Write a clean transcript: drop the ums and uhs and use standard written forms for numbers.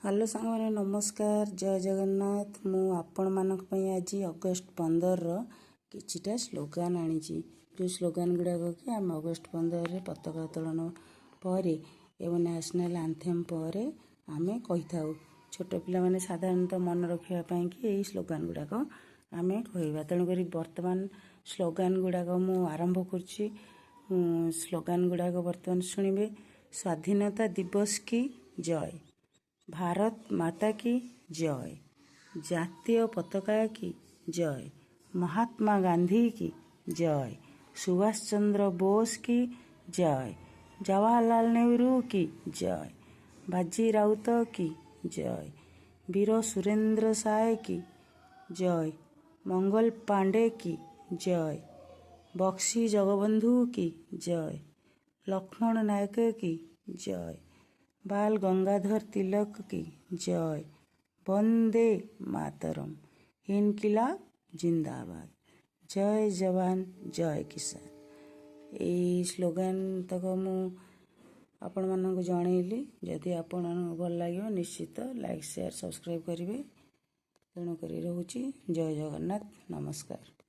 Hello सांग मैंने नमस्कार जय जगन्नाथ मु आपण मानक पई आज अगस्ट 15 किछिटा स्लोगान आनी जो स्लोगान गुड़ाक कि आम अगस्ट 15 रे पताका उत्तोलन पर एवं नेशनल आंथेम पर आम कही था छोट पिला माने साधारणतः मन रखापी कि यही स्लोगान गुड़ाक आम कह तेणुक बर्तमान स्लोगान गुड़ाक मु आरंभ करुच्ची स्लोगान गुड़ाक बर्तमान शुणिबे। स्वाधीनता दिवस की जय, भारत माता की जय, जातीय पताका की जय, महात्मा गांधी की जय, सुभाष चंद्र बोस की जय, जवाहरलाल नेहरू की जय, बाजी राउत की जय, वीर सुरेंद्र साय की जय, मंगल पांडे की जय, बक्सी जगबंधु की जय, लक्ष्मण नायक की जय, बाल गंगाधर तिलक की जय, वंदे मातरम, इनकिलाब जिंदाबाद, जय जवान जय किसान। यही स्लोगान तक मु आपण मानक जनइली। जदि आपण भल लगे निश्चित लाइक शेयर सब्सक्राइब करेंगे। तेणुक रोची जय जगन्नाथ नमस्कार।